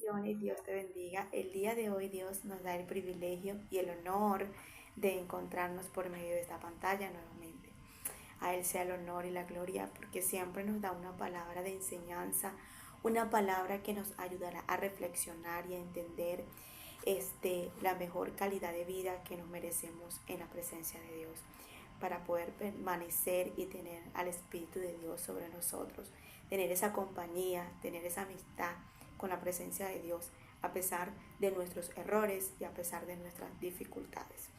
Bendiciones, Dios te bendiga. El día de hoy Dios nos da el privilegio y el honor de encontrarnos por medio de esta pantalla nuevamente. A Él sea el honor y la gloria porque siempre nos da una palabra de enseñanza, una palabra que nos ayudará a reflexionar y a entender la mejor calidad de vida que nos merecemos en la presencia de Dios, para poder permanecer y tener al Espíritu de Dios sobre nosotros, tener esa compañía, tener esa amistad con la presencia de Dios, a pesar de nuestros errores y a pesar de nuestras dificultades.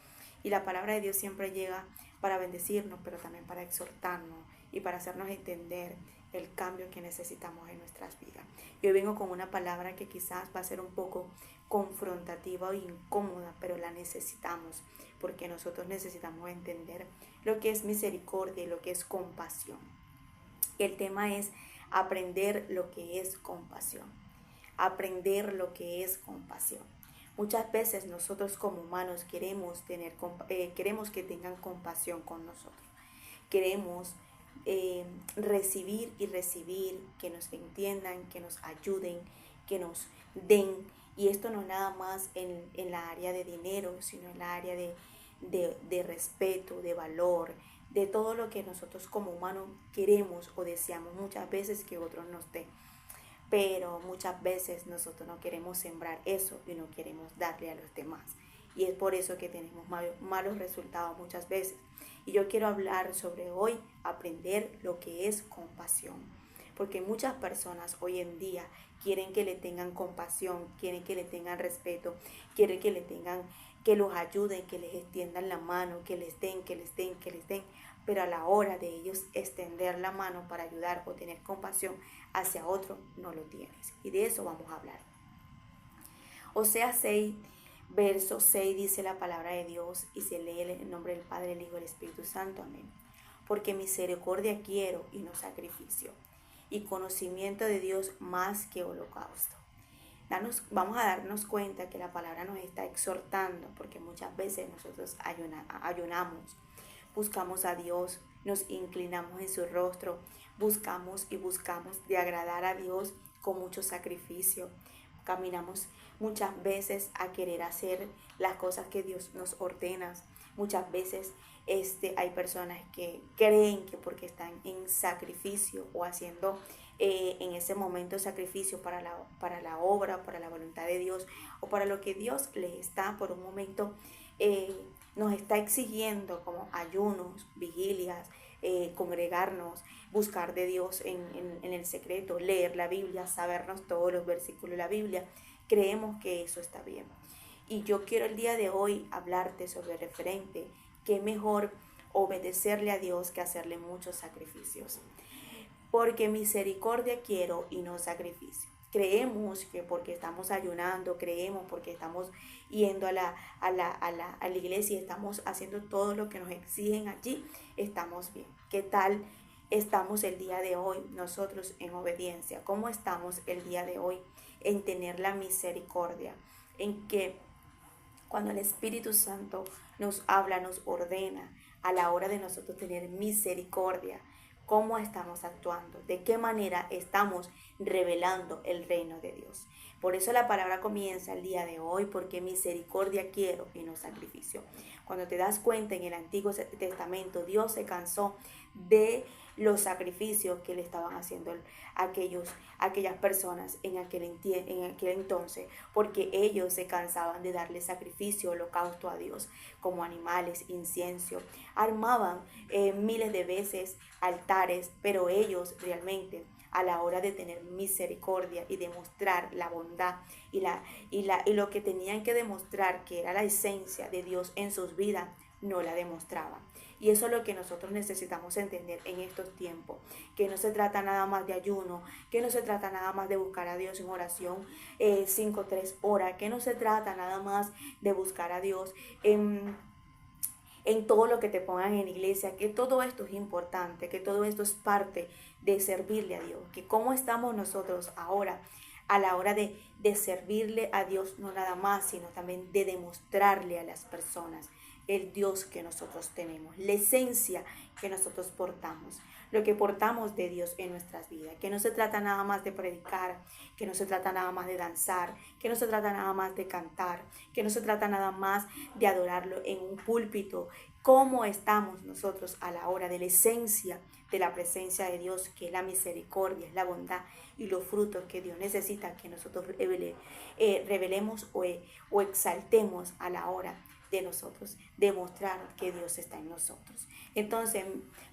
Y la palabra de Dios siempre llega para bendecirnos, pero también para exhortarnos y para hacernos entender el cambio que necesitamos en nuestras vidas. Yo vengo con una palabra que quizás va a ser un poco confrontativa o incómoda, pero la necesitamos, porque nosotros necesitamos entender lo que es misericordia y lo que es compasión. El tema es aprender lo que es compasión. Aprender lo que es compasión. Muchas veces nosotros como humanos queremos que tengan compasión con nosotros. Queremos recibir y recibir, que nos entiendan, que nos ayuden, que nos den. Y esto no nada más en la área de dinero, sino en la área de respeto, de valor, de todo lo que nosotros como humanos queremos o deseamos muchas veces que otros nos den. Pero muchas veces nosotros no queremos sembrar eso y no queremos darle a los demás. Y es por eso que tenemos malos resultados muchas veces. Y yo quiero hablar sobre hoy, aprender lo que es compasión. Porque muchas personas hoy en día quieren que le tengan compasión, quieren que le tengan respeto, quieren que le tengan, que los ayuden, que les extiendan la mano, que les den, que les den, que les den. Pero a la hora de ellos extender la mano para ayudar o tener compasión hacia otro, no lo tienes. Y de eso vamos a hablar. Oseas 6, verso 6 dice la palabra de Dios y se lee en el nombre del Padre, el Hijo y el Espíritu Santo. Amén. Porque misericordia quiero y no sacrificio, y conocimiento de Dios más que holocausto. Vamos a darnos cuenta que la palabra nos está exhortando, porque muchas veces nosotros ayunamos, buscamos a Dios, nos inclinamos en su rostro, buscamos y buscamos de agradar a Dios con mucho sacrificio. Caminamos muchas veces a querer hacer las cosas que Dios nos ordena. Muchas veces hay personas que creen que porque están en sacrificio o haciendo en ese momento sacrificio para la obra, para la voluntad de Dios o para lo que Dios les está por un momento nos está exigiendo, como ayunos, vigilias, congregarnos, buscar de Dios en el secreto, leer la Biblia, sabernos todos los versículos de la Biblia. Creemos que eso está bien. Y yo quiero el día de hoy hablarte sobre el referente, que mejor obedecerle a Dios que hacerle muchos sacrificios. Porque misericordia quiero y no sacrificio. Creemos que porque estamos ayunando, creemos porque estamos yendo a la iglesia y estamos haciendo todo lo que nos exigen allí, estamos bien. ¿Qué tal estamos el día de hoy nosotros en obediencia? ¿Cómo estamos el día de hoy en tener la misericordia? En que cuando el Espíritu Santo nos habla, nos ordena a la hora de nosotros tener misericordia, cómo estamos actuando, de qué manera estamos revelando el reino de Dios. Por eso la palabra comienza el día de hoy, porque misericordia quiero y no sacrificio. Cuando te das cuenta, en el Antiguo Testamento Dios se cansó de los sacrificios que le estaban haciendo aquellas personas en aquel entonces, porque ellos se cansaban de darle sacrificio, holocausto a Dios, como animales, incienso, armaban miles de veces altares, pero ellos realmente a la hora de tener misericordia y demostrar la bondad y lo que tenían que demostrar, que era la esencia de Dios en sus vidas, no la demostraban. Y eso es lo que nosotros necesitamos entender en estos tiempos, que no se trata nada más de ayuno, que no se trata nada más de buscar a Dios en oración 5 o 3 horas, que no se trata nada más de buscar a Dios en todo lo que te pongan en iglesia, que todo esto es importante, que todo esto es parte de servirle a Dios, que cómo estamos nosotros ahora a la hora de servirle a Dios, no nada más, sino también de demostrarle a las personas el Dios que nosotros tenemos, la esencia que nosotros portamos, lo que portamos de Dios en nuestras vidas, que no se trata nada más de predicar, que no se trata nada más de danzar, que no se trata nada más de cantar, que no se trata nada más de adorarlo en un púlpito. ¿Cómo estamos nosotros a la hora de la esencia de la presencia de Dios, que es la misericordia, es la bondad y los frutos que Dios necesita que nosotros revelemos o exaltemos a la hora de nosotros, demostrar que Dios está en nosotros? Entonces,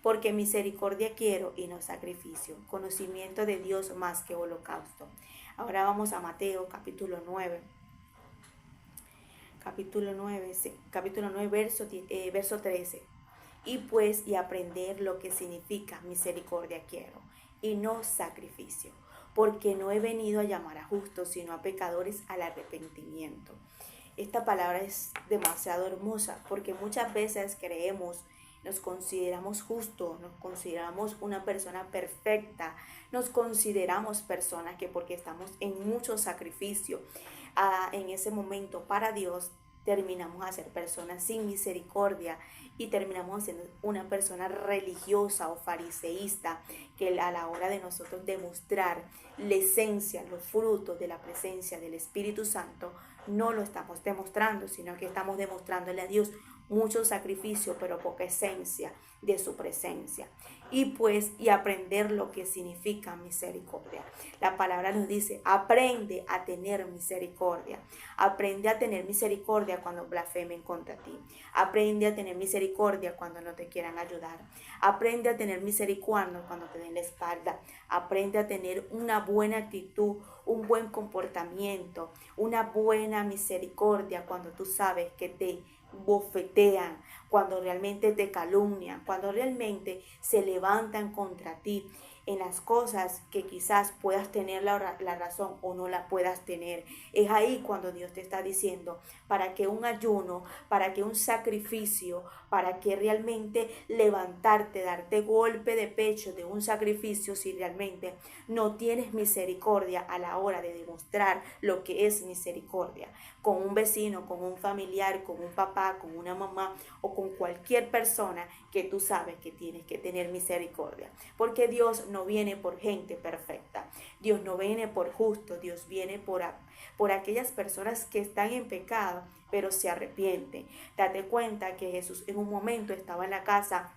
porque misericordia quiero y no sacrificio, conocimiento de Dios más que holocausto. Ahora vamos a Mateo capítulo 9. Capítulo 9, verso 13. Y aprender lo que significa misericordia quiero y no sacrificio, porque no he venido a llamar a justos, sino a pecadores al arrepentimiento. Esta palabra es demasiado hermosa, porque muchas veces nos consideramos justos, nos consideramos una persona perfecta, nos consideramos personas que porque estamos en mucho sacrificio, en ese momento para Dios, terminamos a ser personas sin misericordia y terminamos siendo una persona religiosa o fariseísta, que a la hora de nosotros demostrar la esencia, los frutos de la presencia del Espíritu Santo, no lo estamos demostrando, sino que estamos demostrándole a Dios mucho sacrificio, pero poca esencia de su presencia. Y aprender lo que significa misericordia. La palabra nos dice, aprende a tener misericordia. Aprende a tener misericordia cuando blasfemen contra ti. Aprende a tener misericordia cuando no te quieran ayudar. Aprende a tener misericordia cuando te den la espalda. Aprende a tener una buena actitud, un buen comportamiento, una buena misericordia cuando tú sabes que te bofetean, cuando realmente te calumnian, cuando realmente se levantan contra ti en las cosas que quizás puedas tener la razón o no la puedas tener. Es ahí cuando Dios te está diciendo, para que un ayuno, para que un sacrificio, para que realmente levantarte, darte golpe de pecho de un sacrificio, si realmente no tienes misericordia a la hora de demostrar lo que es misericordia con un vecino, con un familiar, con un papá, con una mamá o con cualquier persona que tú sabes que tienes que tener misericordia. Porque Dios no viene por gente perfecta, Dios no viene por justo, Dios viene por aquellas personas que están en pecado, pero se arrepienten. Date cuenta que Jesús en un momento estaba en la casa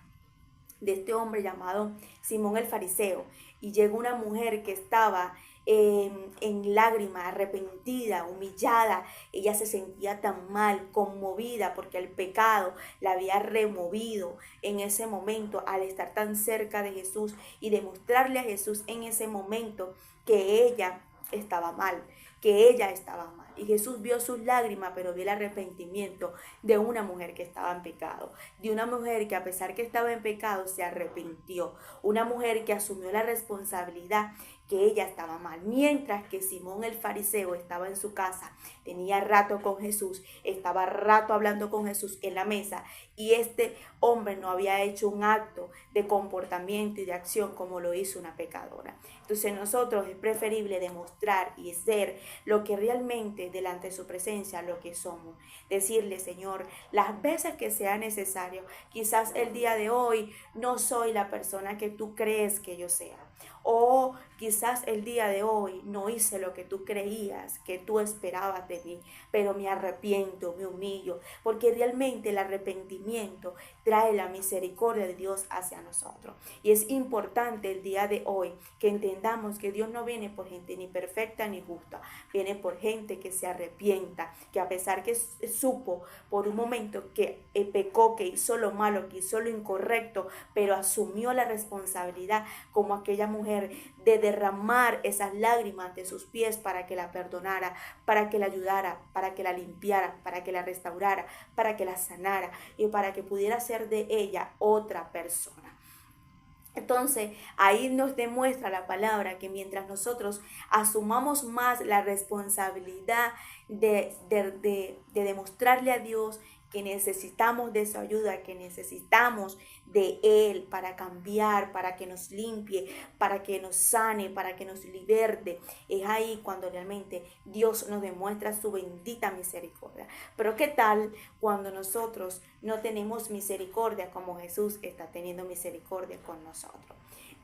de este hombre llamado Simón el Fariseo, y llegó una mujer que estaba en lágrimas, arrepentida, humillada. Ella se sentía tan mal, conmovida, porque el pecado la había removido en ese momento al estar tan cerca de Jesús y demostrarle a Jesús en ese momento que ella estaba mal, que ella estaba mal. Y Jesús vio sus lágrimas, pero vio el arrepentimiento de una mujer que estaba en pecado, de una mujer que a pesar que estaba en pecado se arrepintió, una mujer que asumió la responsabilidad que ella estaba mal. Mientras que Simón el fariseo estaba en su casa, tenía rato con Jesús, estaba rato hablando con Jesús en la mesa, y este hombre no había hecho un acto de comportamiento y de acción como lo hizo una pecadora. Entonces nosotros es preferible demostrar y ser lo que realmente delante de su presencia, lo que somos. Decirle, Señor, las veces que sea necesario, quizás el día de hoy no soy la persona que tú crees que yo sea. O quizás el día de hoy no hice lo que tú creías, que tú esperabas de mí, pero me arrepiento, me humillo, porque realmente el arrepentimiento trae la misericordia de Dios hacia nosotros. Y es importante el día de hoy que entendamos que Dios no viene por gente ni perfecta ni justa, viene por gente que se arrepienta, que a pesar que supo por un momento que pecó, que hizo lo malo, que hizo lo incorrecto, pero asumió la responsabilidad como aquella mujer de derramar esas lágrimas de sus pies para que la perdonara, para que la ayudara, para que la limpiara, para que la restaurara, para que la sanara y para que pudiera ser de ella otra persona. Entonces, ahí nos demuestra la palabra que mientras nosotros asumamos más la responsabilidad de demostrarle a Dios que necesitamos de su ayuda, que necesitamos de Él para cambiar, para que nos limpie, para que nos sane, para que nos liberte. Es ahí cuando realmente Dios nos demuestra su bendita misericordia. Pero ¿qué tal cuando nosotros no tenemos misericordia como Jesús está teniendo misericordia con nosotros?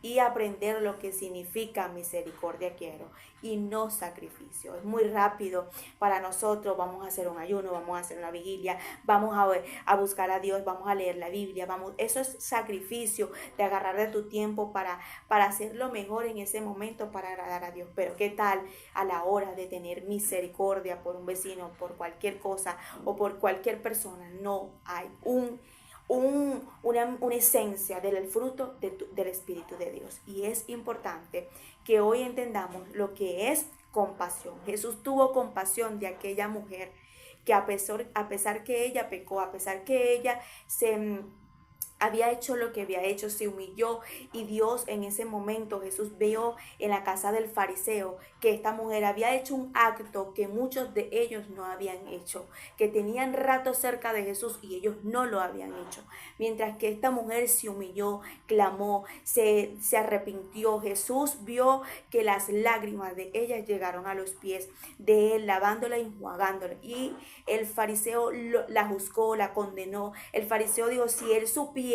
Y aprender lo que significa misericordia quiero y no sacrificio. Es muy rápido para nosotros, vamos a hacer un ayuno, vamos a hacer una vigilia, vamos a buscar a Dios, vamos a leer la Biblia, eso es sacrificio de agarrar de tu tiempo para hacer lo mejor en ese momento para agradar a Dios. Pero ¿qué tal a la hora de tener misericordia por un vecino, por cualquier cosa o por cualquier persona? No hay una esencia del fruto del Espíritu de Dios. Y es importante que hoy entendamos lo que es compasión. Jesús tuvo compasión de aquella mujer que a pesar que ella pecó, a pesar que ella había hecho lo que había hecho, se humilló, y Dios en ese momento, Jesús vio en la casa del fariseo que esta mujer había hecho un acto que muchos de ellos no habían hecho, que tenían rato cerca de Jesús y ellos no lo habían hecho. Mientras que esta mujer se humilló, clamó, se arrepintió, Jesús vio que las lágrimas de ella llegaron a los pies de él, lavándola y enjuagándola. Y el fariseo la juzgó, la condenó. El fariseo dijo, si él supiera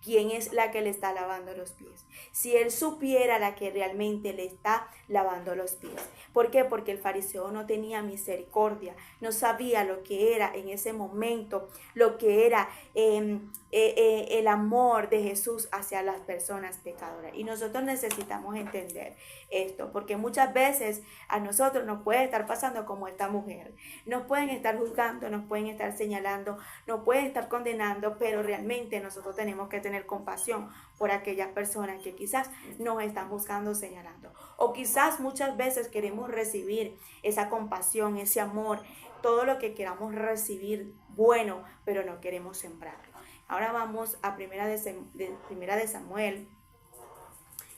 quién es la que le está lavando los pies, si él supiera la que realmente le está lavando los pies. ¿Por qué? Porque el fariseo no tenía misericordia, no sabía lo que era en ese momento, lo que era el amor de Jesús hacia las personas pecadoras. Y nosotros necesitamos entender esto, porque muchas veces a nosotros nos puede estar pasando como esta mujer. Nos pueden estar juzgando, nos pueden estar señalando, nos pueden estar condenando, pero realmente nosotros tenemos que tener compasión por aquellas personas que quizás nos están juzgando, señalando. O quizás muchas veces queremos recibir esa compasión, ese amor, todo lo que queramos recibir bueno, pero no queremos sembrarlo. Ahora vamos a primera de Samuel,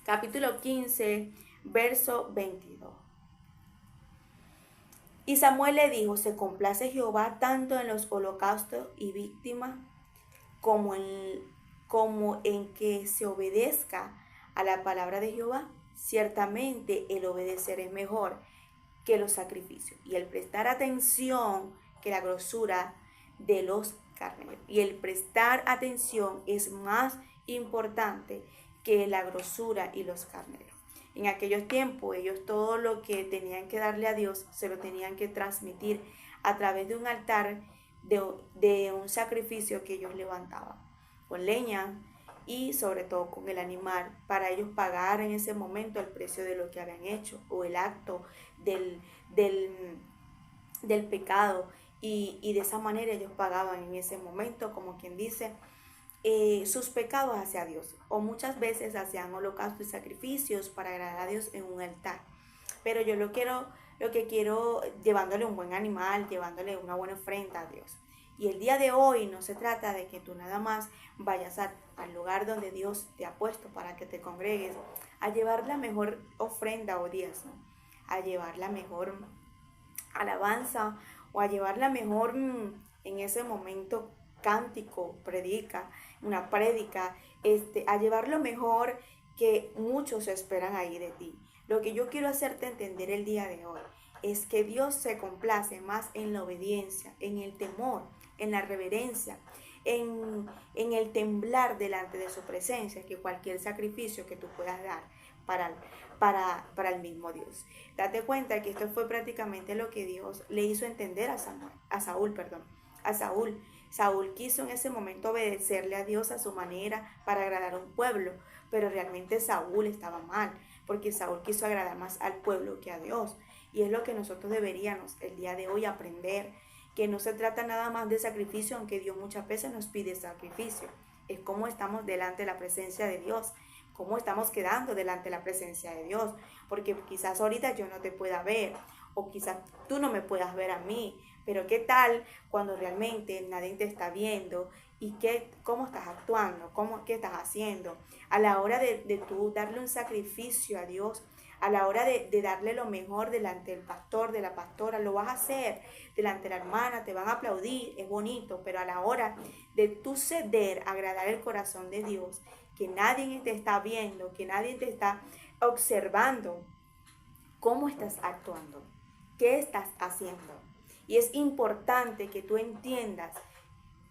capítulo 15, verso 22. Y Samuel le dijo, ¿se complace Jehová tanto en los holocaustos y víctimas como en que se obedezca a la palabra de Jehová? Ciertamente el obedecer es mejor que los sacrificios, y el prestar atención que la grosura de los carneros. Y el prestar atención es más importante que la grosura y los carneros. En aquellos tiempos ellos todo lo que tenían que darle a Dios se lo tenían que transmitir a través de un altar, de un sacrificio que ellos levantaban con leña y sobre todo con el animal, para ellos pagar en ese momento el precio de lo que habían hecho o el acto del pecado, y de esa manera ellos pagaban en ese momento, como quien dice, sus pecados hacia Dios, o muchas veces hacían holocaustos y sacrificios para agradar a Dios en un altar. Pero yo lo que quiero llevándole un buen animal, llevándole una buena ofrenda a Dios. Y el día de hoy no se trata de que tú nada más vayas al lugar donde Dios te ha puesto para que te congregues a llevar la mejor ofrenda o diezmo, a llevar la mejor alabanza o a llevar la mejor en ese momento cántico, una prédica, a llevar lo mejor que muchos esperan ahí de ti. Lo que yo quiero hacerte entender el día de hoy es que Dios se complace más en la obediencia, en el temor, en la reverencia, en el temblar delante de su presencia, que cualquier sacrificio que tú puedas dar para el mismo Dios. Date cuenta que esto fue prácticamente lo que Dios le hizo entender a Saúl. Saúl quiso en ese momento obedecerle a Dios a su manera para agradar a un pueblo, pero realmente Saúl estaba mal, porque Saúl quiso agradar más al pueblo que a Dios. Y es lo que nosotros deberíamos el día de hoy aprender, que no se trata nada más de sacrificio, aunque Dios muchas veces nos pide sacrificio. Es cómo estamos delante de la presencia de Dios, cómo estamos quedando delante de la presencia de Dios, porque quizás ahorita yo no te pueda ver, o quizás tú no me puedas ver a mí, pero ¿qué tal cuando realmente nadie te está viendo y cómo estás actuando, qué estás haciendo? A la hora de tú darle un sacrificio a Dios, a la hora de darle lo mejor delante del pastor, de la pastora, lo vas a hacer delante de la hermana, te van a aplaudir, es bonito, pero a la hora de tú ceder, agradar el corazón de Dios, que nadie te está viendo, que nadie te está observando, ¿cómo estás actuando? ¿Qué estás haciendo? Y es importante que tú entiendas,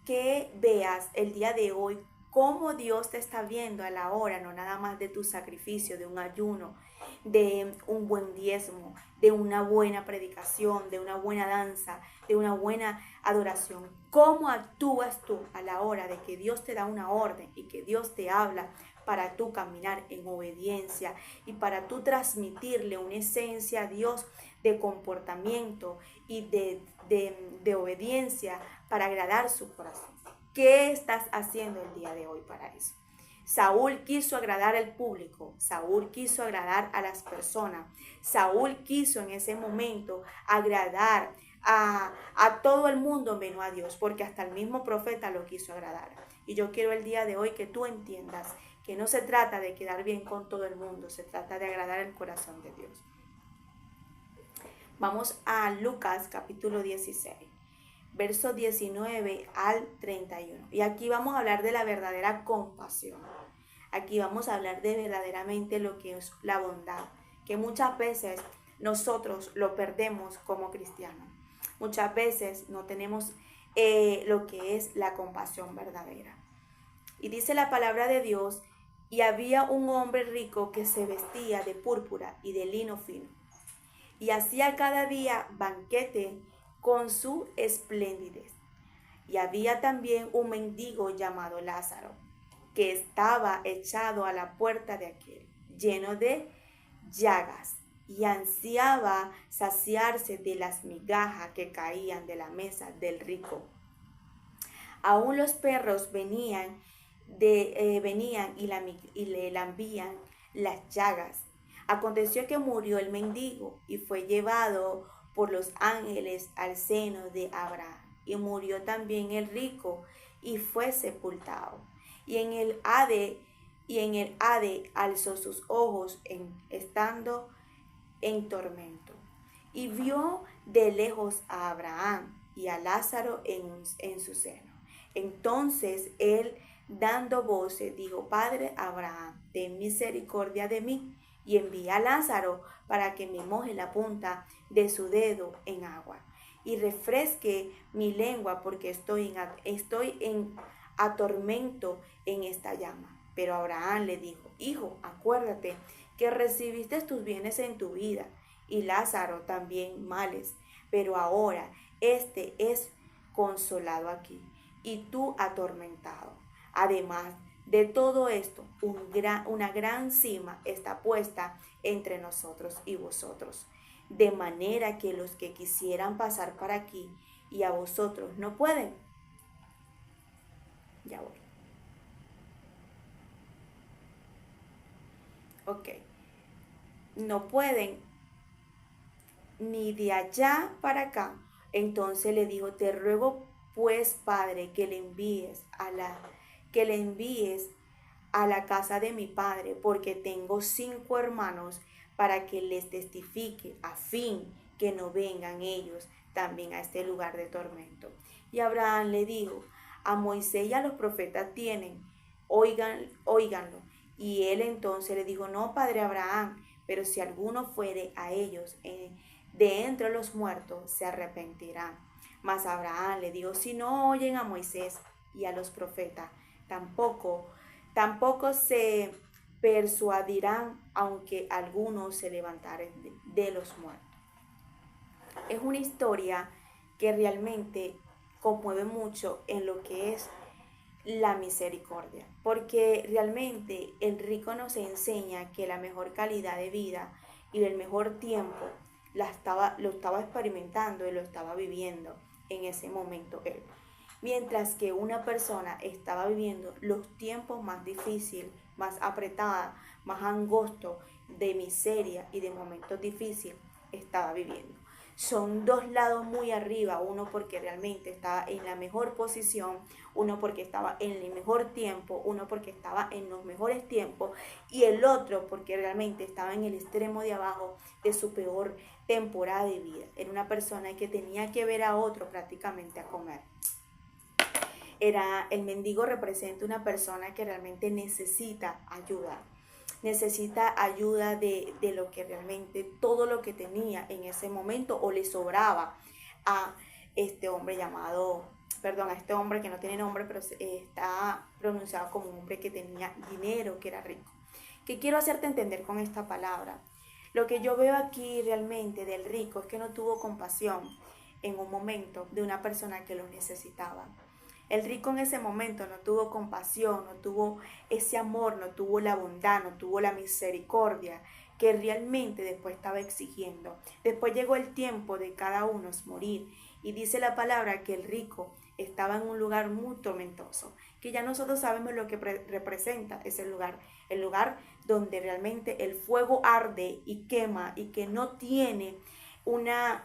que veas el día de hoy cómo Dios te está viendo a la hora, no nada más de tu sacrificio, de un ayuno, de un buen diezmo, de una buena predicación, de una buena danza, de una buena adoración. ¿Cómo actúas tú a la hora de que Dios te da una orden y que Dios te habla para tú caminar en obediencia y para tú transmitirle una esencia a Dios de comportamiento y de obediencia para agradar su corazón? ¿Qué estás haciendo el día de hoy para eso? Saúl quiso agradar al público, Saúl quiso agradar a las personas, Saúl quiso en ese momento agradar a todo el mundo menos a Dios, porque hasta el mismo profeta lo quiso agradar. Y yo quiero el día de hoy que tú entiendas que no se trata de quedar bien con todo el mundo, se trata de agradar el corazón de Dios. Vamos a Lucas capítulo 16. Verso 19 al 31. Y aquí vamos a hablar de la verdadera compasión. Aquí vamos a hablar de verdaderamente lo que es la bondad, que muchas veces nosotros lo perdemos como cristianos. Muchas veces no tenemos lo que es la compasión verdadera. Y dice la palabra de Dios, y había un hombre rico que se vestía de púrpura y de lino fino, y hacía cada día banquete con su esplendidez. Y había también un mendigo llamado Lázaro, que estaba echado a la puerta de aquel, lleno de llagas, y ansiaba saciarse de las migajas que caían de la mesa del rico. Aún los perros venían y le lambían las llagas. Aconteció que murió el mendigo y fue llevado por los ángeles al seno de Abraham. Y murió también el rico y fue sepultado. Y en el Hade alzó sus ojos estando en tormento. Y vio de lejos a Abraham y a Lázaro en su seno. Entonces él, dando voces, dijo: Padre Abraham, ten misericordia de mí, y envía a Lázaro para que me moje la punta de su dedo en agua y refresque mi lengua, porque estoy en atormento en esta llama. Pero Abraham le dijo: Hijo, acuérdate que recibiste tus bienes en tu vida, y Lázaro también males, pero ahora este es consolado aquí, y tú atormentado. Además de todo esto, una gran cima está puesta entre nosotros y vosotros, de manera que los que quisieran pasar para aquí y a vosotros no pueden. Ya voy. Ok. No pueden ni de allá para acá. Entonces le dijo: te ruego pues, Padre, que le envíes a la casa de mi padre, porque tengo 5 hermanos, para que les testifique, a fin que no vengan ellos también a este lugar de tormento. Y Abraham le dijo: a Moisés y a los profetas tienen, óiganlo. Y él entonces le dijo: no, Padre Abraham, pero si alguno fuere a ellos de entre los muertos, se arrepentirán. Mas Abraham le dijo: si no oyen a Moisés y a los profetas, tampoco se persuadirán, aunque algunos se levantaren de los muertos. Es una historia que realmente conmueve mucho en lo que es la misericordia, porque realmente el rico nos enseña que la mejor calidad de vida y el mejor tiempo lo estaba experimentando y lo estaba viviendo en ese momento él. Mientras que una persona estaba viviendo los tiempos más difíciles, más apretados, más angostos, de miseria y de momentos difíciles, estaba viviendo. son dos lados muy arriba, uno porque realmente estaba en la mejor posición, uno porque estaba en el mejor tiempo, uno porque estaba en los mejores tiempos y el otro porque realmente estaba en el extremo de abajo de su peor temporada de vida. Era una persona que tenía que ver a otro prácticamente a comer. El mendigo representa una persona que realmente necesita ayuda de lo que realmente, todo lo que tenía en ese momento o le sobraba a este hombre a este hombre que no tiene nombre, pero está pronunciado como un hombre que tenía dinero, que era rico. ¿Qué quiero hacerte entender con esta palabra? Lo que yo veo aquí realmente del rico es que no tuvo compasión en un momento de una persona que lo necesitaba. El rico en ese momento no tuvo compasión, no tuvo ese amor, no tuvo la bondad, no tuvo la misericordia que realmente después estaba exigiendo. Después llegó el tiempo de cada uno morir y dice la palabra que el rico estaba en un lugar muy tormentoso, que ya nosotros sabemos lo que representa ese lugar, el lugar donde realmente el fuego arde y quema y que no tiene una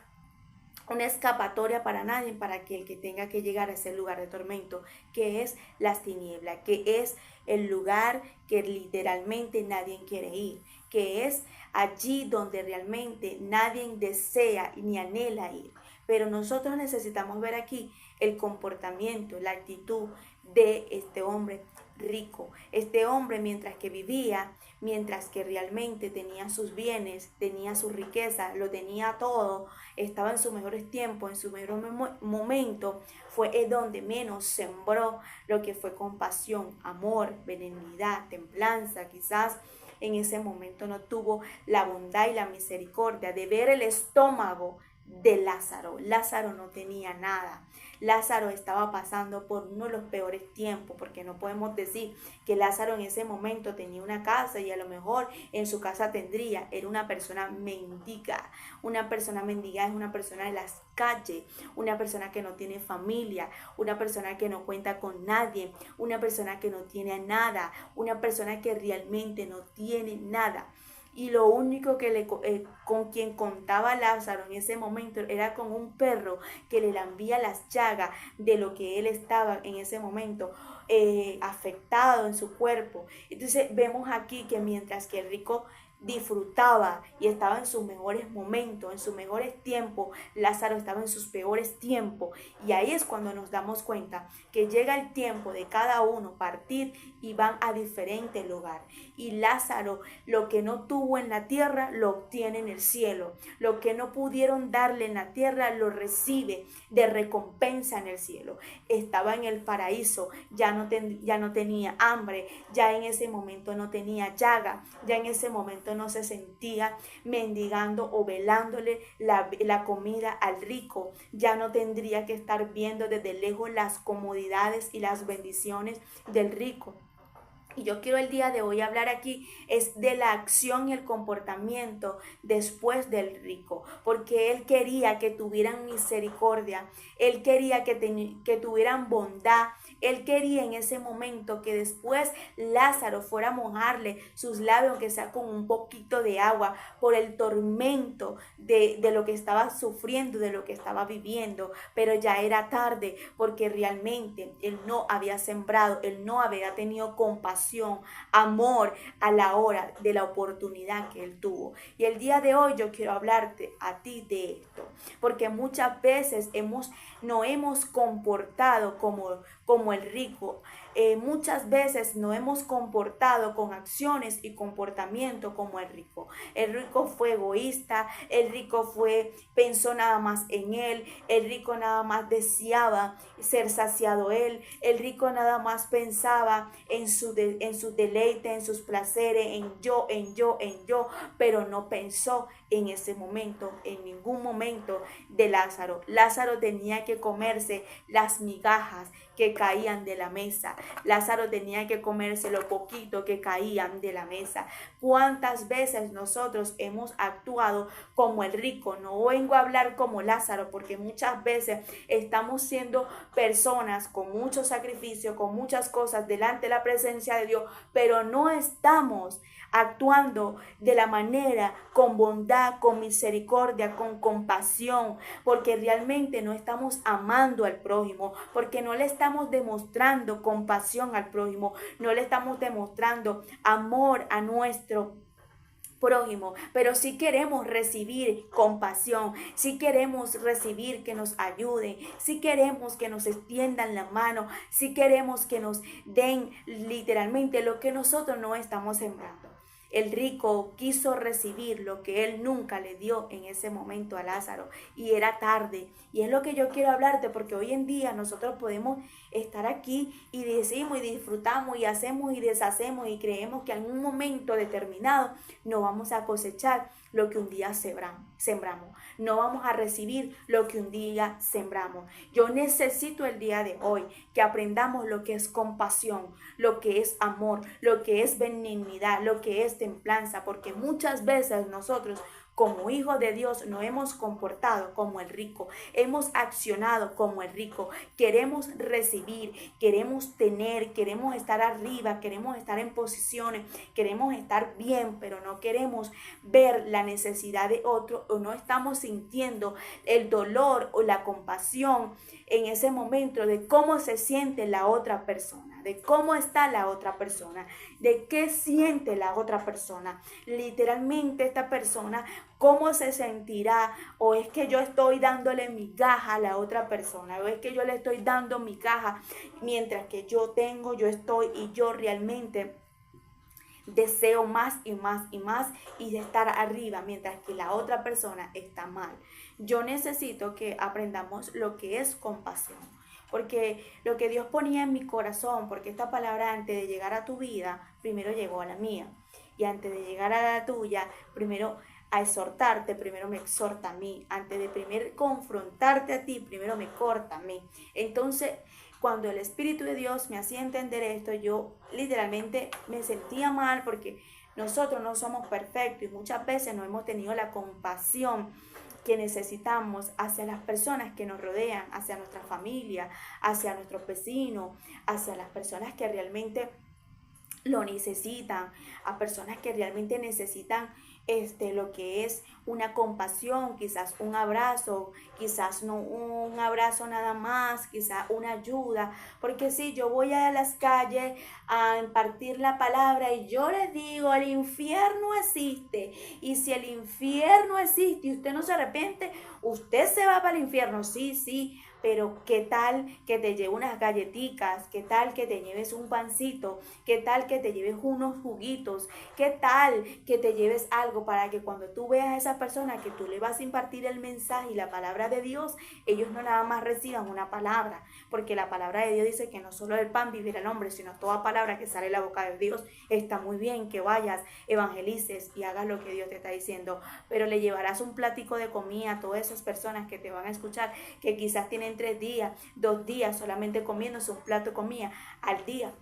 escapatoria para nadie, para que el que tenga que llegar a ese lugar de tormento, que es las tinieblas, que es el lugar que literalmente nadie quiere ir, que es allí donde realmente nadie desea ni anhela ir. Pero nosotros necesitamos ver aquí el comportamiento, la actitud de este hombre rico. Este hombre, mientras que vivía, mientras que realmente tenía sus bienes, tenía su riqueza, lo tenía todo, estaba en sus mejores tiempos, en su mejor momento, fue donde menos sembró lo que fue compasión, amor, benignidad, templanza. Quizás en ese momento no tuvo la bondad y la misericordia de ver el estómago de Lázaro. Lázaro no tenía nada. Lázaro estaba pasando por uno de los peores tiempos, porque no podemos decir que Lázaro en ese momento tenía una casa y a lo mejor en su casa era una persona mendiga. Una persona mendiga es una persona de las calles, una persona que no tiene familia, una persona que no cuenta con nadie, una persona que no tiene nada, una persona que realmente no tiene nada. Y lo único que con quien contaba Lázaro en ese momento era con un perro que le lambía las llagas de lo que él estaba en ese momento afectado en su cuerpo. Entonces vemos aquí que mientras que el rico disfrutaba y estaba en sus mejores momentos, en sus mejores tiempos, Lázaro estaba en sus peores tiempos. Y ahí es cuando nos damos cuenta que llega el tiempo de cada uno partir y van a diferente lugar. Y Lázaro, lo que no tuvo en la tierra, lo obtiene en el cielo. Lo que no pudieron darle en la tierra, lo recibe de recompensa en el cielo. Estaba en el paraíso, ya no tenía hambre, ya en ese momento no tenía llaga, ya en ese momento no se sentía mendigando o velándole la comida al rico, ya no tendría que estar viendo desde lejos las comodidades y las bendiciones del rico. Y yo quiero el día de hoy hablar aquí es de la acción y el comportamiento después del rico, porque él quería que tuvieran misericordia, él quería que tuvieran bondad, él quería en ese momento que después Lázaro fuera a mojarle sus labios, aunque sea con un poquito de agua, por el tormento de lo que estaba sufriendo, de lo que estaba viviendo, pero ya era tarde, porque realmente él no había sembrado, él no había tenido compasión, amor a la hora de la oportunidad que él tuvo. Y el día de hoy yo quiero hablarte a ti de esto, porque muchas veces no hemos comportado como el rico. Muchas veces no hemos comportado con acciones y comportamiento como el rico. El rico fue egoísta, el rico pensó nada más en él, el rico nada más deseaba ser saciado él, el rico nada más pensaba en su deleite, en sus placeres, en yo, pero no pensó en ese momento, en ningún momento de Lázaro. Lázaro tenía que comerse las migajas que caían de la mesa. Lázaro tenía que comerse lo poquito que caían de la mesa. ¿Cuántas veces nosotros hemos actuado como el rico? No vengo a hablar como Lázaro, porque muchas veces estamos siendo personas con mucho sacrificio, con muchas cosas delante de la presencia de Dios, pero no estamos actuando de la manera con bondad bondad, con misericordia, con compasión, porque realmente no estamos amando al prójimo, porque no le estamos demostrando compasión al prójimo, no le estamos demostrando amor a nuestro prójimo, pero sí queremos recibir compasión, sí queremos recibir que nos ayuden, sí queremos que nos extiendan la mano, sí queremos que nos den literalmente lo que nosotros no estamos sembrando. El rico quiso recibir lo que él nunca le dio en ese momento a Lázaro y era tarde. Y es lo que yo quiero hablarte, porque hoy en día nosotros podemos estar aquí y decimos y disfrutamos y hacemos y deshacemos y creemos que en un momento determinado no vamos a cosechar lo que un día sembramos. No vamos a recibir lo que un día sembramos. Yo necesito el día de hoy que aprendamos lo que es compasión, lo que es amor, lo que es benignidad, lo que es templanza, porque muchas veces nosotros como hijos de Dios nos hemos comportado como el rico, hemos accionado como el rico, queremos recibir, queremos tener, queremos estar arriba, queremos estar en posiciones, queremos estar bien, pero no queremos ver la necesidad de otro o no estamos sintiendo el dolor o la compasión en ese momento de cómo se siente la otra persona, de cómo está la otra persona, de qué siente la otra persona. Literalmente esta persona, cómo se sentirá, o es que yo estoy dándole migaja a la otra persona, o es que yo le estoy dando migaja mientras que yo estoy y yo realmente deseo más y más y más y de estar arriba mientras que la otra persona está mal. Yo necesito que aprendamos lo que es compasión, porque lo que Dios ponía en mi corazón, porque esta palabra antes de llegar a tu vida, primero llegó a la mía, y antes de llegar a la tuya, primero a exhortarte, primero me exhorta a mí, antes de primero confrontarte a ti, primero me corta a mí. Entonces, cuando el Espíritu de Dios me hacía entender esto, yo literalmente me sentía mal porque nosotros no somos perfectos y muchas veces no hemos tenido la compasión que necesitamos hacia las personas que nos rodean, hacia nuestra familia, hacia nuestros vecinos, hacia las personas que realmente lo necesitan, a personas que realmente necesitan lo que es una compasión, quizás un abrazo, quizás no un abrazo nada más, quizás una ayuda, porque si yo voy a las calles a impartir la palabra y yo les digo, el infierno existe, y si el infierno existe y usted no se arrepiente, usted se va para el infierno, sí, pero ¿qué tal que te lleves unas galletitas? ¿Qué tal que te lleves un pancito? ¿Qué tal que te lleves unos juguitos? ¿Qué tal que te lleves algo para que cuando tú veas a esa persona que tú le vas a impartir el mensaje y la palabra de Dios, ellos no nada más reciban una palabra? Porque la palabra de Dios dice que no solo del pan vivirá el hombre, sino toda palabra que sale de la boca de Dios. Está muy bien que vayas, evangelices y hagas lo que Dios te está diciendo, pero le llevarás un platico de comida a todas esas personas que te van a escuchar, que quizás tienen 3 días, 2 días solamente comiéndose un plato de comida al día.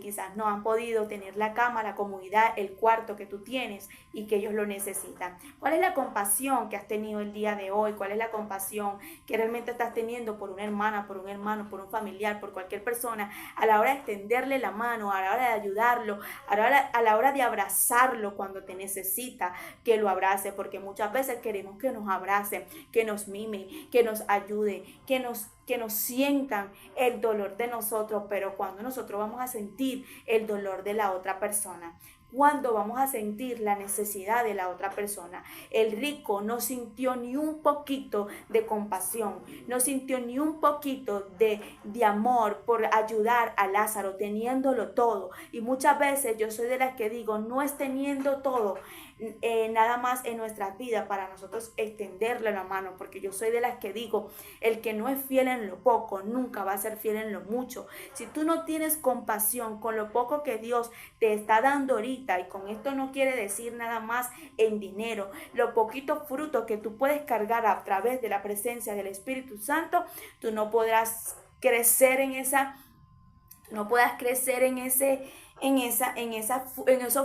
Quizás no han podido tener la cama, la comodidad, el cuarto que tú tienes y que ellos lo necesitan. ¿Cuál es la compasión que has tenido el día de hoy? ¿Cuál es la compasión que realmente estás teniendo por una hermana, por un hermano, por un familiar, por cualquier persona a la hora de extenderle la mano, a la hora de ayudarlo, a la hora de abrazarlo cuando te necesita que lo abrace? Porque muchas veces queremos que nos abracen, que nos mimen, que nos ayuden, que nos sientan el dolor de nosotros, pero cuando nosotros vamos a sentir el dolor de la otra persona, cuando vamos a sentir la necesidad de la otra persona. El rico no sintió ni un poquito de compasión, no sintió ni un poquito de amor por ayudar a Lázaro, teniéndolo todo. Y muchas veces yo soy de las que digo, no es teniendo todo, nada más en nuestras vidas para nosotros extenderle la mano, porque yo soy de las que digo, el que no es fiel en lo poco nunca va a ser fiel en lo mucho. Si tú no tienes compasión con lo poco que Dios te está dando ahorita, y con esto no quiere decir nada más en dinero, los poquitos frutos que tú puedes cargar a través de la presencia del Espíritu Santo, tú no podrás crecer en esa, no puedas crecer en esos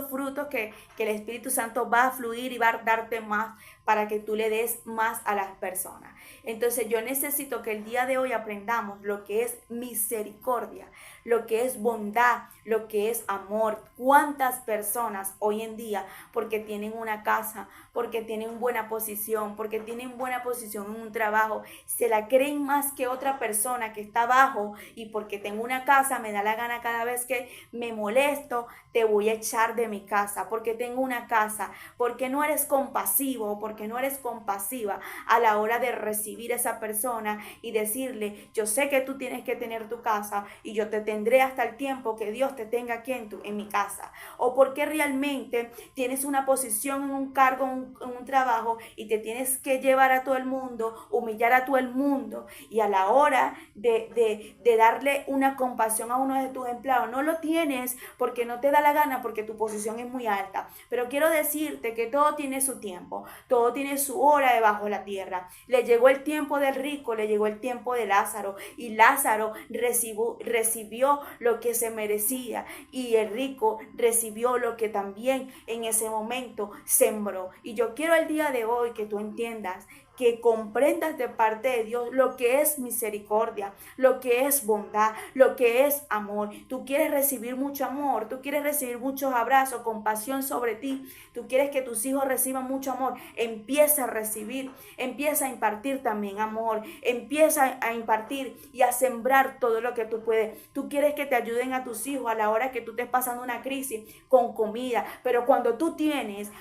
frutos que el Espíritu Santo va a fluir y va a darte más para que tú le des más a las personas. Entonces yo necesito que el día de hoy aprendamos lo que es misericordia, lo que es bondad, lo que es amor. ¿Cuántas personas hoy en día, porque tienen una casa, porque tienen buena posición, porque tienen buena posición en un trabajo, se la creen más que otra persona que está abajo, y porque tengo una casa me da la gana cada vez que me molesto, te voy a echar de mi casa, porque tengo una casa? Porque no eres compasivo, porque no eres compasiva a la hora de recibir a esa persona y decirle, yo sé que tú tienes que tener tu casa y yo te tendré hasta el tiempo que Dios te tenga aquí en mi casa. O porque realmente tienes una posición en un cargo, en un trabajo, y te tienes que llevar a todo el mundo, humillar a todo el mundo, y a la hora de darle una compasión a uno de tus empleados no lo tienes porque no te da la gana, porque tu posición es muy alta. Pero quiero decirte que todo tiene su tiempo, todo tiene su hora debajo de la tierra. Le llegó el tiempo del rico, le llegó el tiempo de Lázaro, y Lázaro recibió lo que se merecía, y el rico recibió lo que también en ese momento sembró. Y yo quiero el día de hoy que tú entiendas, que comprendas de parte de Dios lo que es misericordia, lo que es bondad, lo que es amor. Tú quieres recibir mucho amor, tú quieres recibir muchos abrazos, compasión sobre ti, tú quieres que tus hijos reciban mucho amor. Empieza a recibir, empieza a impartir también amor, empieza a impartir y a sembrar todo lo que tú puedes. Tú quieres que te ayuden a tus hijos a la hora que tú estés pasando una crisis con comida, pero cuando tú tienes,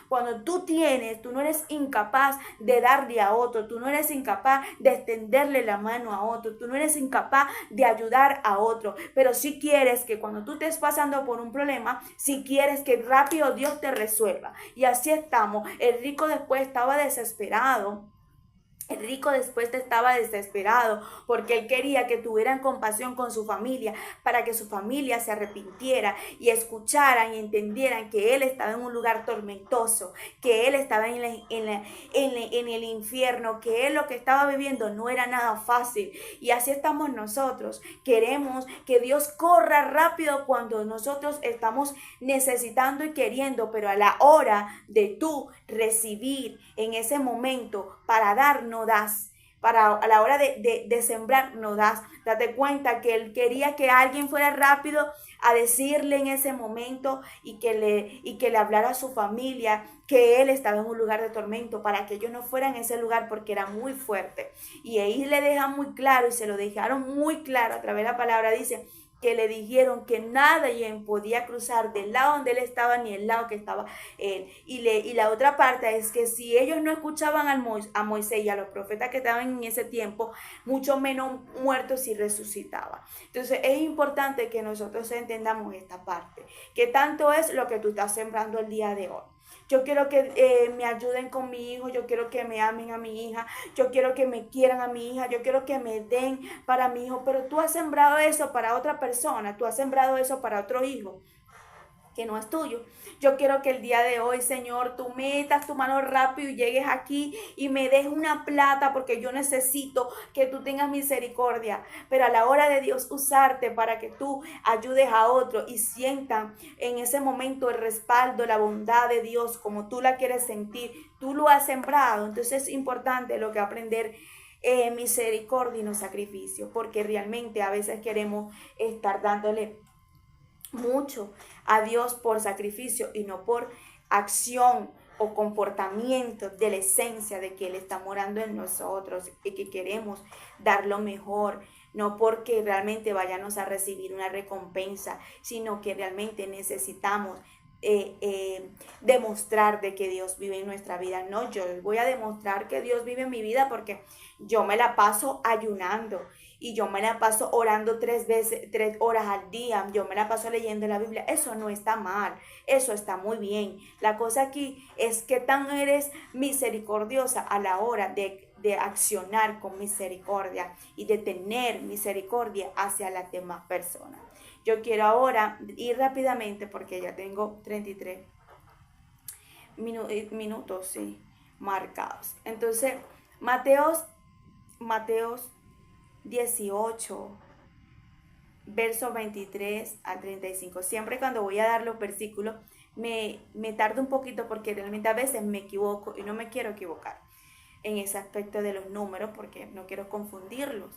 tú no eres incapaz de darle a otro, tú no eres incapaz de extenderle la mano a otro, tú no eres incapaz de ayudar a otro, pero si quieres que cuando tú estés pasando por un problema, si quieres que rápido Dios te resuelva. Y así estamos. El rico después estaba desesperado. El rico después estaba desesperado porque él quería que tuvieran compasión con su familia, para que su familia se arrepintiera y escucharan y entendieran que él estaba en un lugar tormentoso, que él estaba en el infierno, que él lo que estaba viviendo no era nada fácil. Y así estamos nosotros. Queremos que Dios corra rápido cuando nosotros estamos necesitando y queriendo, pero a la hora de tú recibir en ese momento para dar no das. A la hora de sembrar no das. Date cuenta que él quería que alguien fuera rápido a decirle en ese momento y que le hablara a su familia que él estaba en un lugar de tormento, para que ellos no fueran a ese lugar porque era muy fuerte. Y ahí le dejan muy claro, y se lo dejaron muy claro a través de la palabra. Dice que le dijeron que nadie podía cruzar del lado donde él estaba ni el lado que estaba él. Y la otra parte es que si ellos no escuchaban a Moisés y a los profetas que estaban en ese tiempo, mucho menos muertos si resucitaba. Entonces es importante que nosotros entendamos esta parte, que tanto es lo que tú estás sembrando el día de hoy. Yo quiero que me ayuden con mi hijo, yo quiero que me amen a mi hija, yo quiero que me quieran a mi hija, yo quiero que me den para mi hijo, pero tú has sembrado eso para otra persona, tú has sembrado eso para otro hijo que no es tuyo. Yo quiero que el día de hoy, Señor, tú metas tu mano rápido y llegues aquí y me des una plata, porque yo necesito que tú tengas misericordia, pero a la hora de Dios usarte para que tú ayudes a otro y sientan en ese momento el respaldo, la bondad de Dios como tú la quieres sentir. Tú lo has sembrado. Entonces es importante lo que aprender misericordia y no sacrificio, porque realmente a veces queremos estar dándole mucho a Dios por sacrificio y no por acción o comportamiento de la esencia de que Él está morando en nosotros y que queremos dar lo mejor, no porque realmente vayamos a recibir una recompensa, sino que realmente necesitamos demostrar de que Dios vive en nuestra vida. No, yo voy a demostrar que Dios vive en mi vida porque yo me la paso ayunando y yo me la paso orando 3 horas al día, yo me la paso leyendo la Biblia. Eso no está mal, eso está muy bien. La cosa aquí es que tan eres misericordiosa a la hora de accionar con misericordia y de tener misericordia hacia las demás personas. Yo quiero ahora ir rápidamente porque ya tengo 33 minutos sí, marcados. Entonces, Mateos 18, versos 23 a 35. Siempre cuando voy a dar los versículos, me tardo un poquito porque realmente a veces me equivoco y no me quiero equivocar en ese aspecto de los números porque no quiero confundirlos.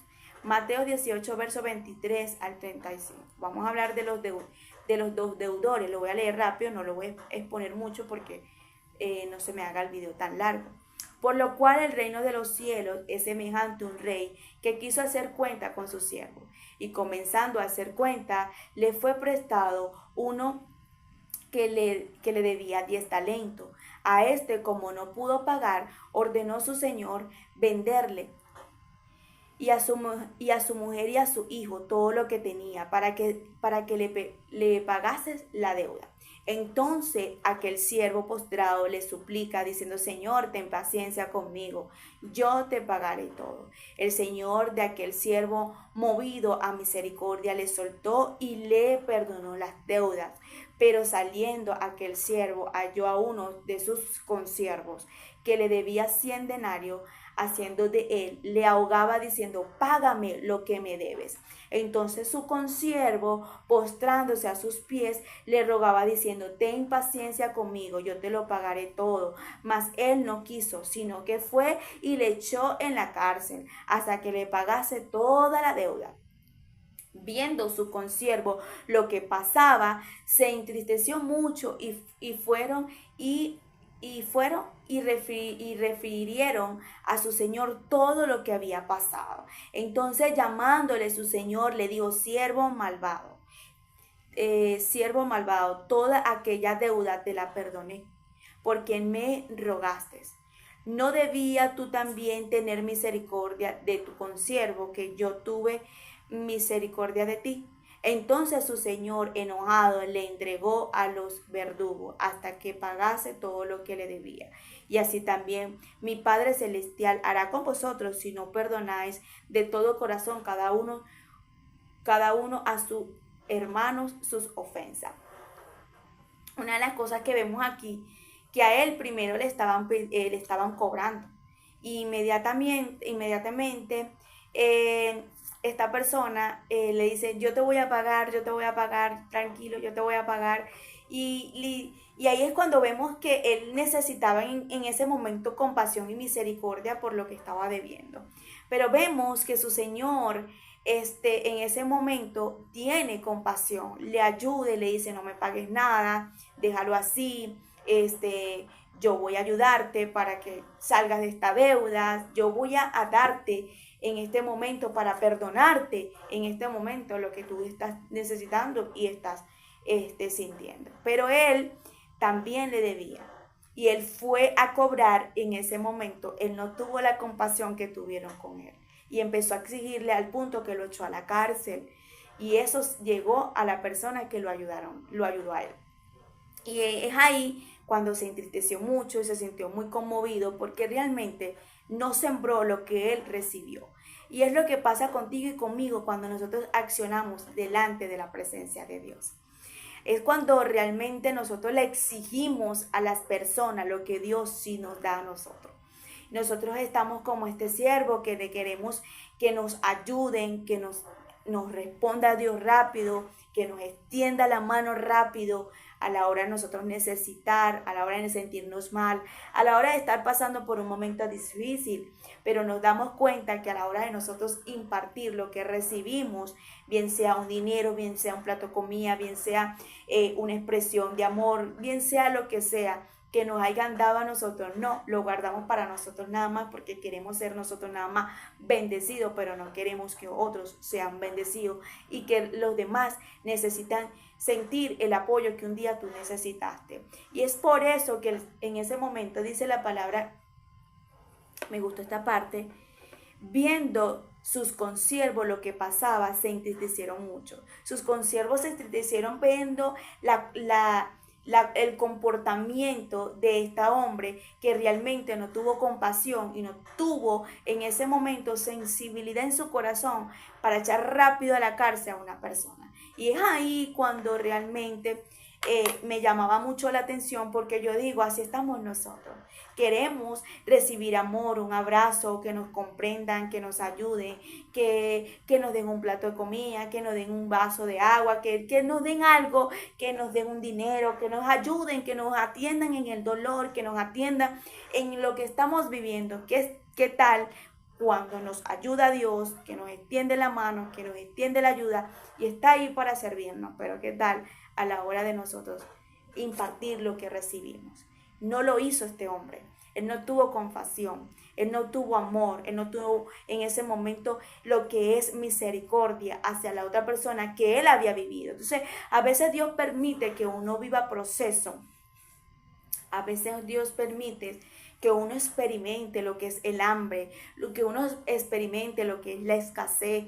Mateo 18, verso 23 al 35. Vamos a hablar de los dos deudores. Lo voy a leer rápido, no lo voy a exponer mucho porque no se me haga el video tan largo. Por lo cual el reino de los cielos es semejante a un rey que quiso hacer cuenta con su siervo. Y comenzando a hacer cuenta, le fue prestado uno que le debía 10 talentos. A este, como no pudo pagar, ordenó su señor venderle y a su mujer y a su hijo todo lo que tenía para que le pagases la deuda. Entonces aquel siervo postrado le suplica diciendo: Señor, ten paciencia conmigo, yo te pagaré todo. El señor de aquel siervo, movido a misericordia, le soltó y le perdonó las deudas. Pero saliendo aquel siervo halló a uno de sus consiervos que le debía 100 denarios, haciendo de él, le ahogaba diciendo: págame lo que me debes. Entonces su consiervo, postrándose a sus pies, le rogaba diciendo: ten paciencia conmigo, yo te lo pagaré todo. Mas él no quiso, sino que fue y le echó en la cárcel hasta que le pagase toda la deuda. Viendo su consiervo lo que pasaba, se entristeció mucho y fueron y refirieron a su señor todo lo que había pasado. Entonces, llamándole su señor, le dijo: siervo malvado, toda aquella deuda te la perdoné, porque me rogaste. ¿No debía tú también tener misericordia de tu consiervo, que yo tuve misericordia de ti? Entonces su señor, enojado, le entregó a los verdugos hasta que pagase todo lo que le debía. Y así también mi Padre Celestial hará con vosotros si no perdonáis de todo corazón cada uno a sus hermanos sus ofensas. Una de las cosas que vemos aquí, que a él primero le estaban cobrando. Inmediatamente esta persona le dice: yo te voy a pagar, tranquilo, yo te voy a pagar. Y ahí es cuando vemos que él necesitaba en ese momento compasión y misericordia por lo que estaba debiendo. Pero vemos que su Señor en ese momento tiene compasión, le ayuda y le dice: no me pagues nada, déjalo así, yo voy a ayudarte para que salgas de esta deuda, yo voy a darte en este momento para perdonarte en este momento lo que tú estás necesitando y estás sintiendo. Pero él también le debía y él fue a cobrar en ese momento. Él no tuvo la compasión que tuvieron con él y empezó a exigirle al punto que lo echó a la cárcel, y eso llegó a la persona que lo ayudó a él. Y es ahí cuando se entristeció mucho y se sintió muy conmovido porque realmente no sembró lo que él recibió. Y es lo que pasa contigo y conmigo cuando nosotros accionamos delante de la presencia de Dios. Es cuando realmente nosotros le exigimos a las personas lo que Dios sí nos da a nosotros. Nosotros estamos como este siervo que le queremos que nos ayuden, que nos responda a Dios rápido, que nos extienda la mano rápido a la hora de nosotros necesitar, a la hora de sentirnos mal, a la hora de estar pasando por un momento difícil. Pero nos damos cuenta que a la hora de nosotros impartir lo que recibimos, bien sea un dinero, bien sea un plato de comida, bien sea una expresión de amor, bien sea lo que sea, que nos hayan dado a nosotros, no, lo guardamos para nosotros nada más porque queremos ser nosotros nada más bendecidos, pero no queremos que otros sean bendecidos y que los demás necesitan sentir el apoyo que un día tú necesitaste. Y es por eso que en ese momento dice la palabra, me gustó esta parte: viendo sus consiervos lo que pasaba, se entristecieron mucho. Sus consiervos se entristecieron viendo el comportamiento de este hombre que realmente no tuvo compasión y no tuvo en ese momento sensibilidad en su corazón para echar rápido a la cárcel a una persona. Y es ahí cuando realmente me llamaba mucho la atención porque yo digo, así estamos nosotros. Queremos recibir amor, un abrazo, que nos comprendan, que nos ayuden, que nos den un plato de comida, que nos den un vaso de agua, que nos den algo, que nos den un dinero, que nos ayuden, que nos atiendan en el dolor, que nos atiendan en lo que estamos viviendo. ¿Qué tal cuando nos ayuda Dios, que nos extiende la mano, que nos extiende la ayuda y está ahí para servirnos? Pero ¿qué tal a la hora de nosotros impartir lo que recibimos? No lo hizo este hombre. Él no tuvo compasión, él no tuvo amor, él no tuvo en ese momento lo que es misericordia hacia la otra persona que él había vivido. Entonces, a veces Dios permite que uno viva proceso. A veces Dios permite que uno experimente lo que es el hambre, que uno experimente lo que es la escasez,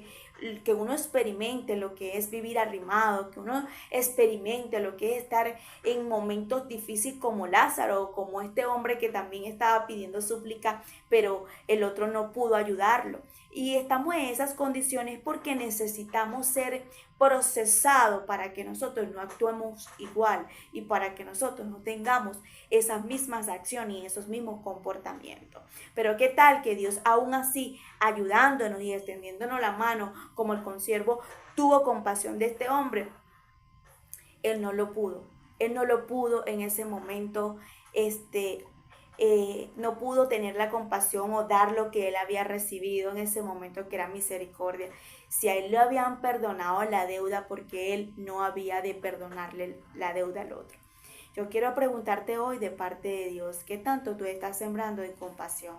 que uno experimente lo que es vivir arrimado, que uno experimente lo que es estar en momentos difíciles como Lázaro, como este hombre que también estaba pidiendo súplica, pero el otro no pudo ayudarlo. Y estamos en esas condiciones porque necesitamos ser procesados para que nosotros no actuemos igual y para que nosotros no tengamos esas mismas acciones y esos mismos comportamientos. Pero qué tal que Dios aún así ayudándonos y extendiéndonos la mano como el consiervo tuvo compasión de este hombre. Él no lo pudo en ese momento, no pudo tener la compasión o dar lo que él había recibido en ese momento, que era misericordia. Si a él le habían perdonado la deuda, porque él no había de perdonarle la deuda al otro. Yo quiero preguntarte hoy de parte de Dios, ¿qué tanto tú estás sembrando en compasión?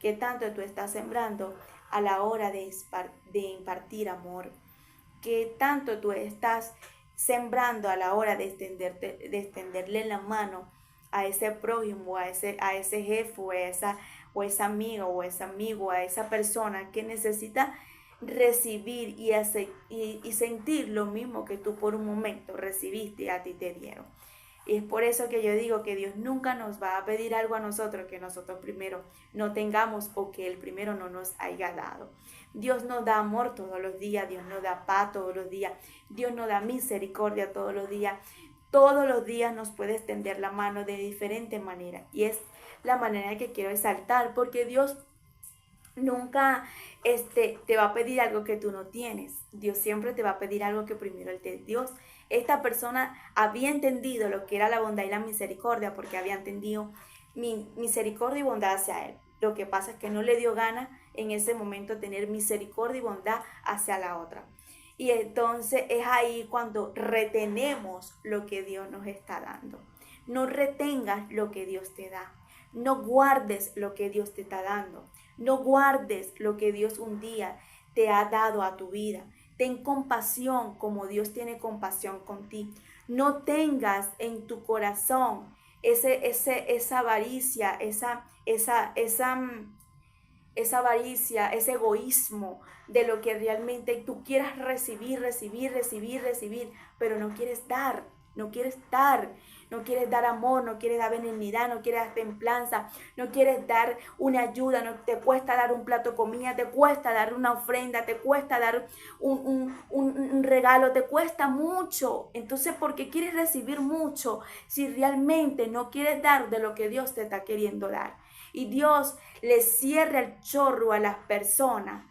¿Qué tanto tú estás sembrando a la hora de impartir amor? ¿Qué tanto tú estás sembrando a la hora de extenderle la mano a ese prójimo, a ese jefe, o esa amiga, o ese amigo, a esa persona que necesita recibir y sentir lo mismo que tú por un momento recibiste y a ti te dieron? Y es por eso que yo digo que Dios nunca nos va a pedir algo a nosotros que nosotros primero no tengamos o que Él primero no nos haya dado. Dios nos da amor todos los días, Dios nos da paz todos los días, Dios nos da misericordia todos los días. Todos los días nos puede extender la mano de diferente manera. Y es la manera que quiero exaltar, porque Dios nunca te va a pedir algo que tú no tienes. Dios siempre te va a pedir algo que primero Él te dio. Esta persona había entendido lo que era la bondad y la misericordia, porque había entendido mi misericordia y bondad hacia Él. Lo que pasa es que no le dio gana en ese momento tener misericordia y bondad hacia la otra. Y entonces es ahí cuando retenemos lo que Dios nos está dando. No retengas lo que Dios te da. No guardes lo que Dios te está dando. No guardes lo que Dios un día te ha dado a tu vida. Ten compasión como Dios tiene compasión contigo. No tengas en tu corazón esa avaricia, esa avaricia, ese egoísmo de lo que realmente tú quieras recibir, pero no quieres dar, no quieres dar amor, no quieres dar benignidad, no quieres dar templanza, no quieres dar una ayuda, no te cuesta dar un plato de comida, te cuesta dar una ofrenda, te cuesta dar un regalo, te cuesta mucho. Entonces, ¿por qué quieres recibir mucho si realmente no quieres dar de lo que Dios te está queriendo dar? Y Dios le cierra el chorro a las personas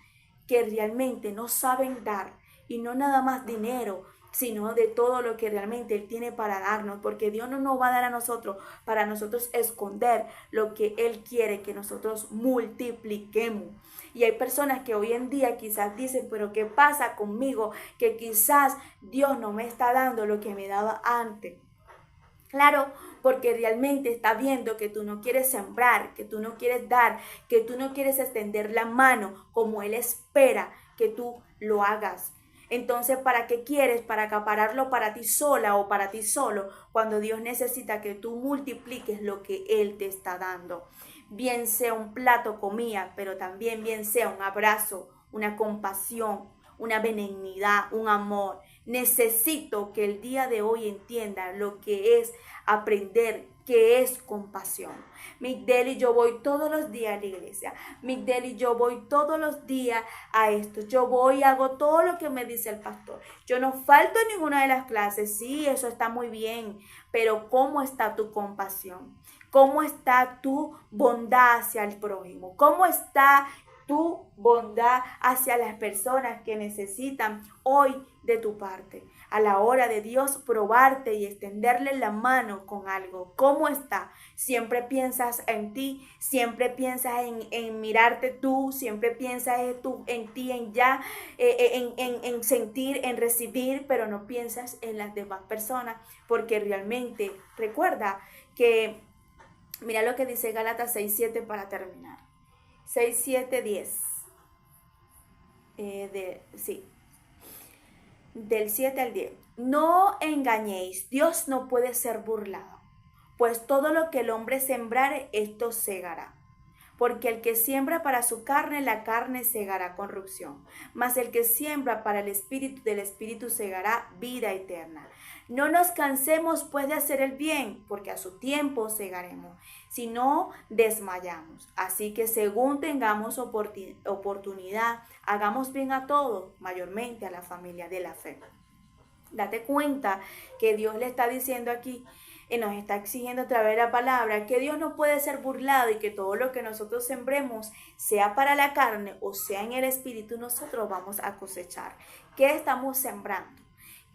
que realmente no saben dar, y no nada más dinero, sino de todo lo que realmente Él tiene para darnos, porque Dios no nos va a dar a nosotros para nosotros esconder lo que Él quiere que nosotros multipliquemos. Y hay personas que hoy en día quizás dicen, pero ¿qué pasa conmigo? Que quizás Dios no me está dando lo que me daba antes. Claro, porque realmente está viendo que tú no quieres sembrar, que tú no quieres dar, que tú no quieres extender la mano como Él espera que tú lo hagas. Entonces, ¿para qué quieres? Para acapararlo para ti sola o para ti solo, cuando Dios necesita que tú multipliques lo que Él te está dando. Bien sea un plato comida, pero también bien sea un abrazo, una compasión, una benignidad, un amor. Necesito que el día de hoy entienda lo que es aprender qué es compasión. Migdeli, yo voy todos los días a la iglesia. Migdeli, yo voy todos los días a esto. Yo voy y hago todo lo que me dice el pastor. Yo no falto en ninguna de las clases. Sí, eso está muy bien. Pero ¿cómo está tu compasión? ¿Cómo está tu bondad hacia el prójimo? ¿Cómo está tu bondad hacia las personas que necesitan hoy de tu parte? A la hora de Dios probarte y extenderle la mano con algo. ¿Cómo está? Siempre piensas en ti, siempre piensas en mirarte tú, siempre piensas en ti, en ya, en sentir, en recibir, pero no piensas en las demás personas, porque realmente recuerda que, mira lo que dice Gálatas 6:7 para terminar. 6, 7, 10. Sí, del 7 al 10. No engañéis, Dios no puede ser burlado, pues todo lo que el hombre sembrare, esto segará. Porque el que siembra para su carne, la carne segará corrupción. Mas el que siembra para el espíritu, del espíritu segará vida eterna. No nos cansemos pues de hacer el bien, porque a su tiempo segaremos, si no desmayamos. Así que según tengamos oportunidad, hagamos bien a todos, mayormente a la familia de la fe. Date cuenta que Dios le está diciendo aquí, y nos está exigiendo a través de la palabra, que Dios no puede ser burlado y que todo lo que nosotros sembremos, sea para la carne o sea en el espíritu, nosotros vamos a cosechar. ¿Qué estamos sembrando?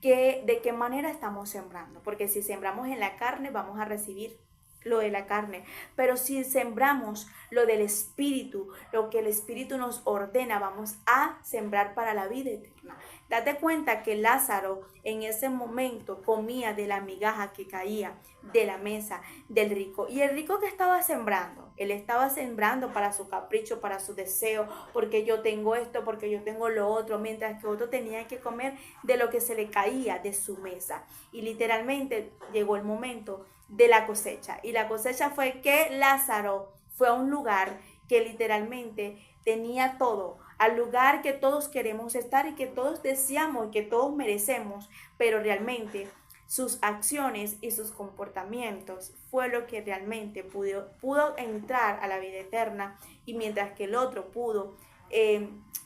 ¿De qué manera estamos sembrando? Porque si sembramos en la carne, vamos a recibir lo de la carne, pero si sembramos lo del espíritu, lo que el espíritu nos ordena, vamos a sembrar para la vida eterna. Date cuenta que Lázaro en ese momento comía de la migaja que caía de la mesa del rico. Y el rico, que estaba sembrando, él estaba sembrando para su capricho, para su deseo, porque yo tengo esto, porque yo tengo lo otro, mientras que otro tenía que comer de lo que se le caía de su mesa. Y literalmente llegó el momento de la cosecha. Y la cosecha fue que Lázaro fue a un lugar que literalmente tenía todo, al lugar que todos queremos estar y que todos deseamos y que todos merecemos, pero realmente sus acciones y sus comportamientos fue lo que realmente pudo entrar a la vida eterna, y mientras que el otro pudo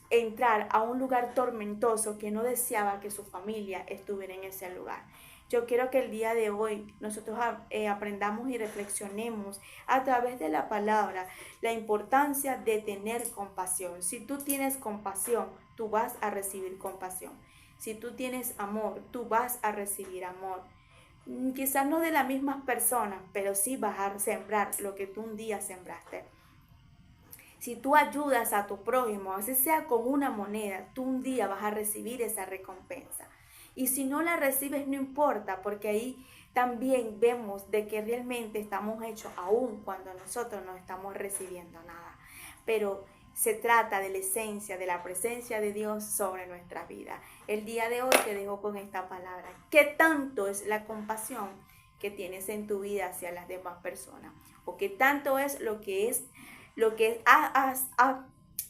entrar a un lugar tormentoso que no deseaba que su familia estuviera en ese lugar. Yo quiero que el día de hoy nosotros aprendamos y reflexionemos a través de la palabra la importancia de tener compasión. Si tú tienes compasión, tú vas a recibir compasión. Si tú tienes amor, tú vas a recibir amor. Quizás no de las mismas personas, pero sí vas a sembrar lo que tú un día sembraste. Si tú ayudas a tu prójimo, así sea con una moneda, tú un día vas a recibir esa recompensa. Y si no la recibes, no importa, porque ahí también vemos de que realmente estamos hechos aún cuando nosotros no estamos recibiendo nada. Pero se trata de la esencia, de la presencia de Dios sobre nuestra vida. El día de hoy te dejo con esta palabra. ¿Qué tanto es la compasión que tienes en tu vida hacia las demás personas? ¿O qué tanto es lo que has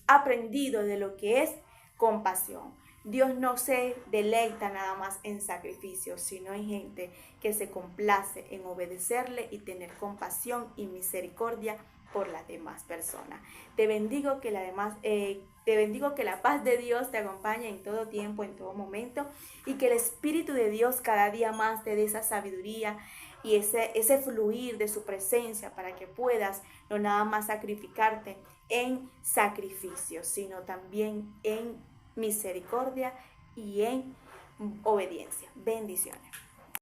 aprendido de lo que es compasión? Dios no se deleita nada más en sacrificios, sino en gente que se complace en obedecerle y tener compasión y misericordia por las demás personas. Te bendigo que la paz de Dios te acompañe en todo tiempo, en todo momento, y que el Espíritu de Dios cada día más te dé esa sabiduría y ese fluir de su presencia, para que puedas no nada más sacrificarte en sacrificios, sino también en misericordia y en obediencia. Bendiciones.